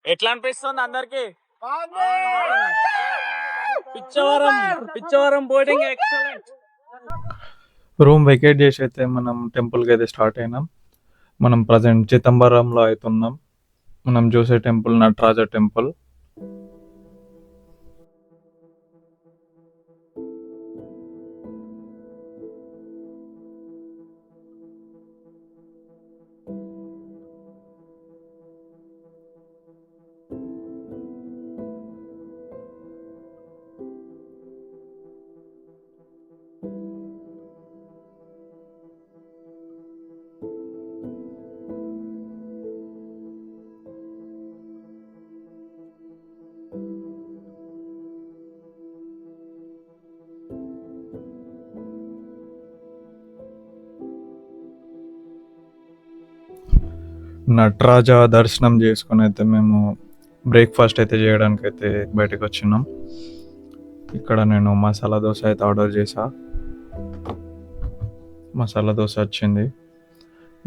ఎట్లా అనిపిస్తుంది అందరికి? Pichavaram Pichavaram boarding excellent. Room vacate చేసి అయితే మనం టెంపుల్కి అయితే స్టార్ట్ అయినాం. మనం ప్రజెంట్ చిదంబరంలో అవుతున్నాం. మనం చూసే టెంపుల్ నటరాజ టెంపుల్. నటరాజ దర్శనం చేసుకుని అయితే మేము బ్రేక్ఫాస్ట్ అయితే చేయడానికి అయితే బయటకు వచ్చినాం. ఇక్కడ నేను మసాలా దోశ అయితే ఆర్డర్ చేసా. మసాలా దోశ వచ్చింది.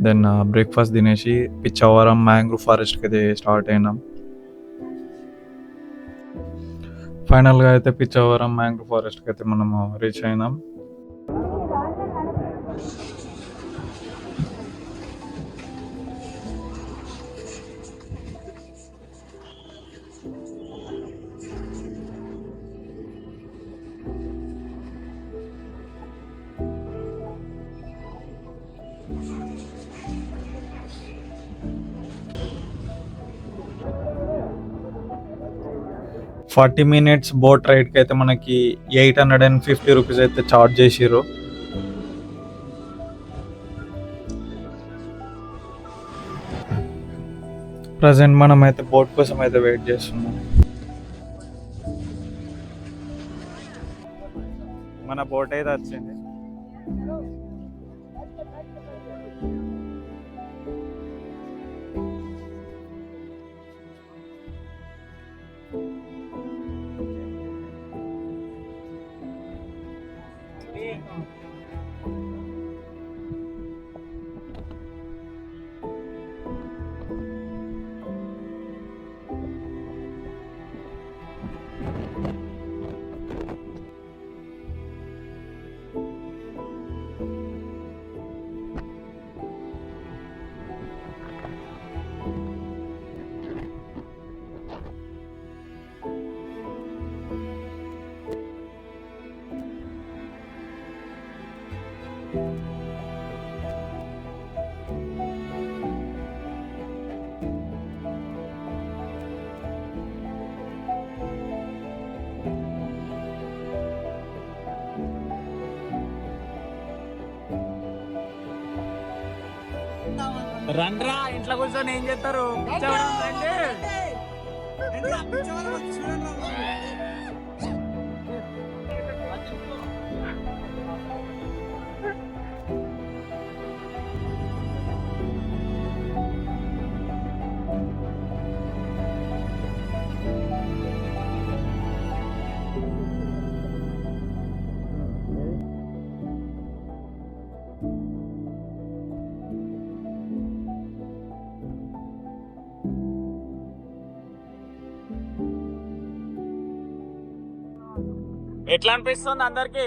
దెన్ బ్రేక్ఫాస్ట్ తినేసి పిచ్చవరం మ్యాంగ్రూవ్ ఫారెస్ట్కి అయితే స్టార్ట్ అయినాం. ఫైనల్గా అయితే పిచ్చవరం మ్యాంగ్రూవ్ ఫారెస్ట్కి అయితే మనము రీచ్ అయినాం. ఫార్టీ మినిట్స్ బోట్ రైడ్కి అయితే మనకి 850 రూపీస్ అయితే ఛార్జ్ చేసిర్రు. ప్రజెంట్ మనం అయితే బోట్ కోసం అయితే వెయిట్ చేస్తున్నాం. మన బోట్ అయితే వచ్చింది. రండ్రా ఇంట్లో కూర్చొని ఏం చేస్తారు? పిచ్చవరం రండి. ఎట్లా అనిపిస్తుంది అందరికి?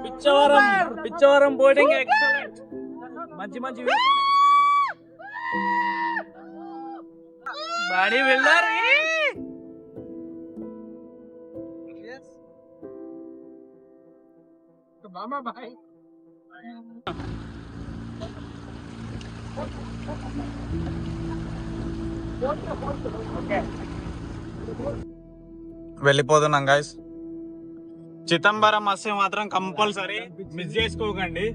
Pichavaram Pichavaram boarding excellent. మంచి మంచి బాడీ బిల్డర్. వెళ్ళిపోతున్నాం గైస్. చిదంబరం వస్తే మాత్రం కంపల్సరీ మిస్ చేసుకోకండి.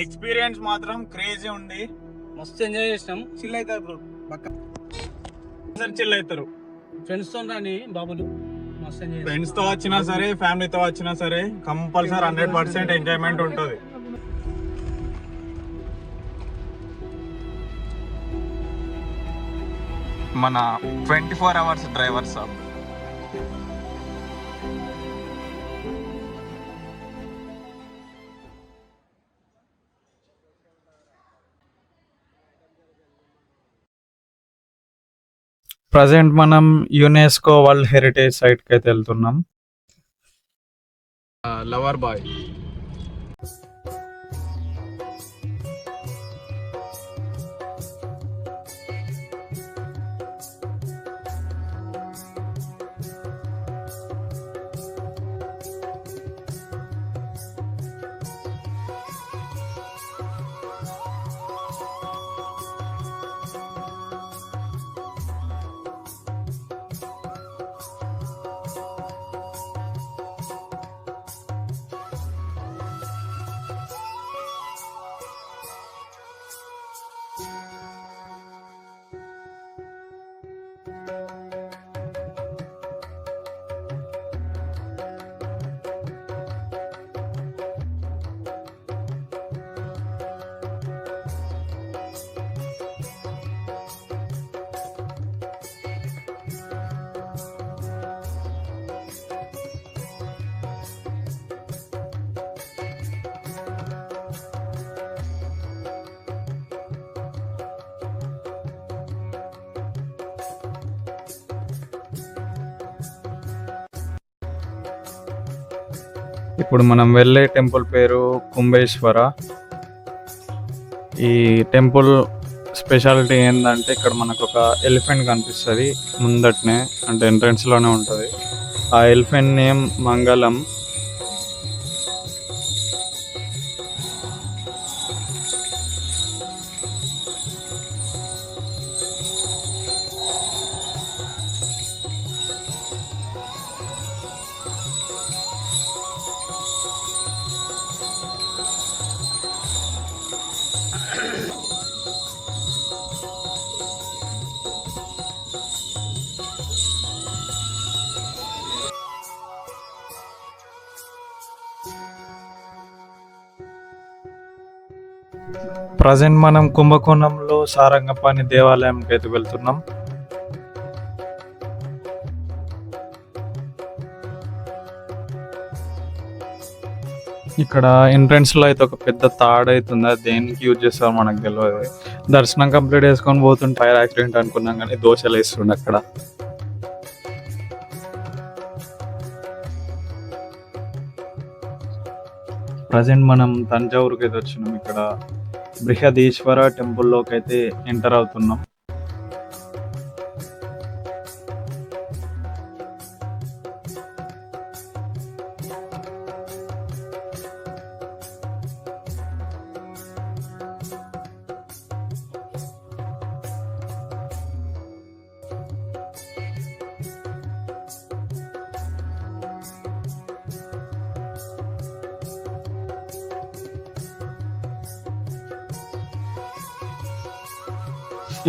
ఎక్స్పీరియన్స్ మాత్రం క్రేజీ ఉంది. మస్తు ఎంజాయ్ చేసినాం. చిల్ అవుతారు బ్రో, చిల్ అవుతారు. ఫ్రెండ్స్ తో రాని బాబులు మస్తు ఎంజాయ్. ఫ్రెండ్స్ తో వచ్చినా సరే, ఫ్యామిలీతో వచ్చినా సరే కంపల్సరీ 100% ఎంజాయ్మెంట్ ఉంటుంది. మన 24 hours డ్రైవర్స్ ప్రజెంట్ మనం యునెస్కో వరల్డ్ హెరిటేజ్ సైట్కి అయితే వెళ్తున్నాం. Lover boy. ఇప్పుడు మనం వెళ్ళే టెంపుల్ పేరు కుంభేశ్వర. ఈ టెంపుల్ స్పెషాలిటీ ఏంటంటే ఇక్కడ మనకు ఒక ఎలిఫెంట్ కనిపిస్తుంది ముందటనే, అంటే ఎంట్రన్స్లోనే ఉంటుంది. ఆ ఎలిఫెంట్ నేమ్ మంగళం. ప్రజెంట్ మనం కుంభకోణంలో సారంగపాణి దేవాలయంకి అయితే వెళ్తున్నాం. ఇక్కడ ఎంట్రన్స్ లో అయితే ఒక పెద్ద తాడు అవుతుంది. అది దేనికి యూజ్ చేస్తారో మనకు తెలియదు. దర్శనం కంప్లీట్ చేసుకొని పోతుంటే ఫైర్ యాక్సిడెంట్ అనుకున్నాం, కానీ దోశలు వేస్తుండే అక్కడ. ప్రజెంట్ మనం తంజావూరుకి అయితే వచ్చినాం. ఇక్కడ బృహదీశ్వర టెంపుల్లోకి అయితే ఎంటర్ అవుతున్నాం.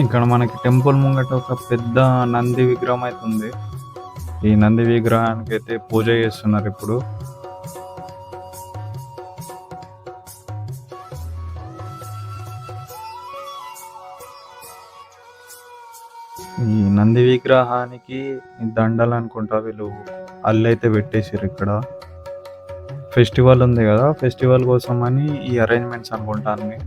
ఇక్కడ మనకి టెంపుల్ ముంగట ఒక పెద్ద నంది విగ్రహం అయితే ఉంది. ఈ నంది విగ్రహానికి అయితే పూజ చేస్తున్నారు ఇప్పుడు. ఈ నంది విగ్రహానికి దండలు అనుకుంటా వీళ్ళు అల్లైతే పెట్టేసారు. ఇక్కడ ఫెస్టివల్ ఉంది కదా, ఫెస్టివల్ కోసం అని ఈ అరేంజ్మెంట్స్ అనుకుంటా అన్ని.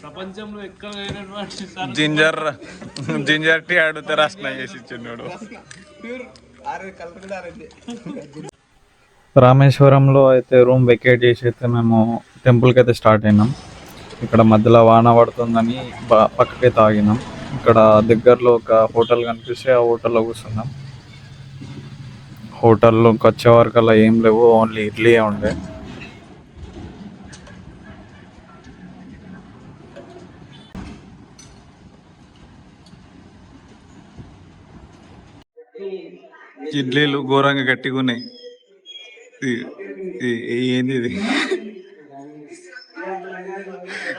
ప్రపంచంలో ఎక్కడ లేనటువంటి జింజర్ టీ అడిగితే రసన చేసి ఇచ్చిన్నాడు. రామేశ్వరంలో అయితే రూమ్ వెకేట్ చేసి అయితే మేము టెంపుల్కి అయితే స్టార్ట్ అయినాం. ఇక్కడ మధ్యలో వాన పడుతుందని పక్కకైతే ఆగినాం. ఇక్కడ దగ్గరలో ఒక హోటల్ కనిపిస్తే ఆ హోటల్లో కూర్చున్నాం. హోటల్లోకి వచ్చే వరకు అలా ఏం లేవు, ఓన్లీ ఇడ్లీ ఉండే. ఇడ్లీలు ఘోరంగా గట్టిగా ఉన్నాయి. ఏంది ఇది?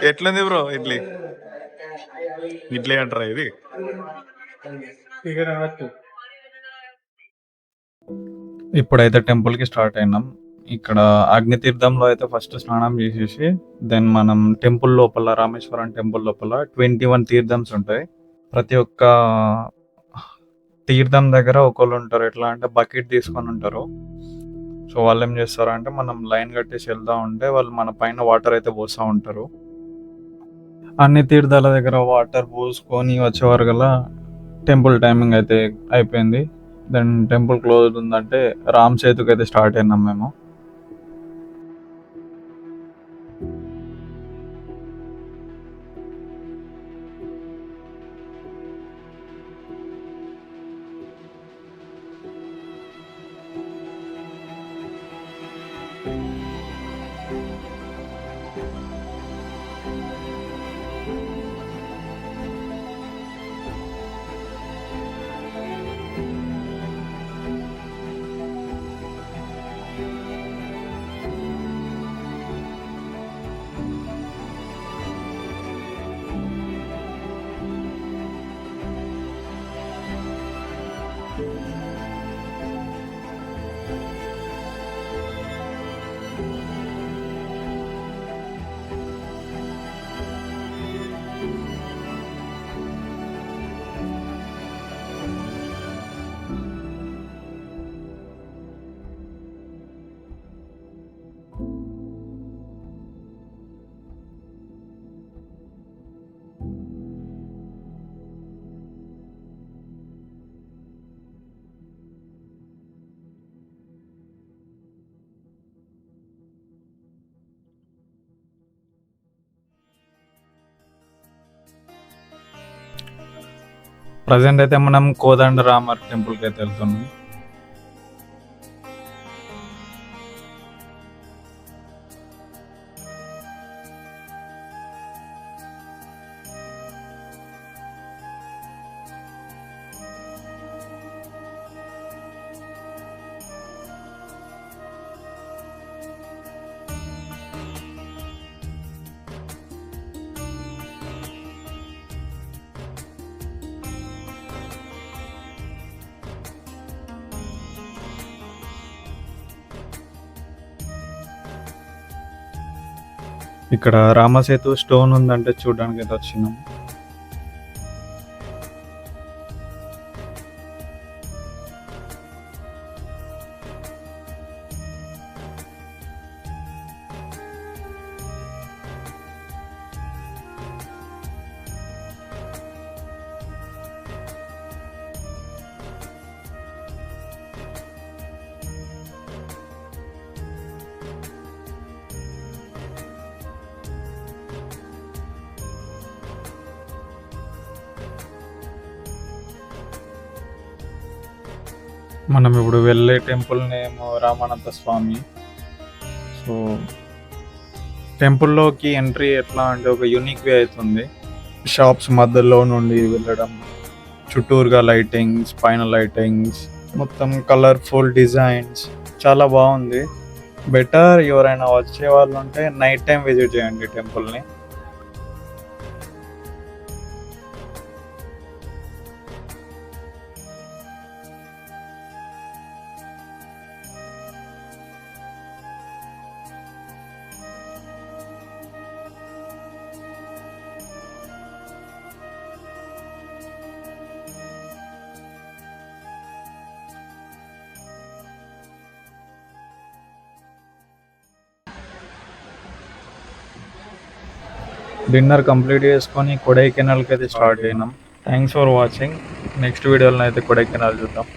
ఎట్లుంది బ్రో ఇడ్లీ? ఇడ్లీ అంటారా ఇది? ఇప్పుడైతే టెంపుల్కి స్టార్ట్ అయినాం. ఇక్కడ అగ్నితీర్థంలో అయితే ఫస్ట్ స్నానం చేసేసి దెన్ మనం టెంపుల్ లోపల, రామేశ్వరం టెంపుల్ లోపల 21 తీర్థమ్స్ ఉంటాయి. ప్రతి ఒక్క తీర్థం దగ్గర ఒకళ్ళు ఉంటారు. ఎట్లా అంటే బకెట్ తీసుకొని ఉంటారు. సో వాళ్ళు ఏం చేస్తారంటే మనం లైన్ కట్టేసి వెళ్తా ఉంటే వాళ్ళు మన పైన వాటర్ అయితే పోస్తూ ఉంటారు. అన్ని తీర్థాల దగ్గర వాటర్ పోసుకొని వచ్చే వరకల్లా టెంపుల్ టైమింగ్ అయితే అయిపోయింది. దెన్ టెంపుల్ క్లోజ్ ఉందంటే రామ్ సేతుకి అయితే స్టార్ట్ అయినాం మేము. ప్రజెంట్ అయితే మనం కోదండ రామర్ టెంపుల్కి అయితే వెళ్తున్నాం. ఇక్కడ రామసేతు స్టోన్ ఉందంటే చూడడానికి అయితే వచ్చినాం. మనం ఇప్పుడు వెళ్ళే టెంపుల్ నేమ్ రామానంద స్వామి. సో టెంపుల్లోకి ఎంట్రీ ఎట్లా అంటే ఒక యూనిక్ వే అవుతుంది. షాప్స్ మధ్యలో నుండి వెళ్ళడం, చుట్టూరుగా లైటింగ్స్, పైన లైటింగ్స్, మొత్తం కలర్ఫుల్ డిజైన్స్, చాలా బాగుంది. బెటర్ ఎవరైనా వచ్చే వాళ్ళు ఉంటే నైట్ టైం విజిట్ చేయండి టెంపుల్ని. డిన్నర్ కంప్లీట్ చేసుకొని కొడైకెనాల్కి అయితే స్టార్ట్ అయినాం. Thanks for watching. నెక్స్ట్ వీడియోలో అయితే కొడైకెనాల్ చూద్దాం.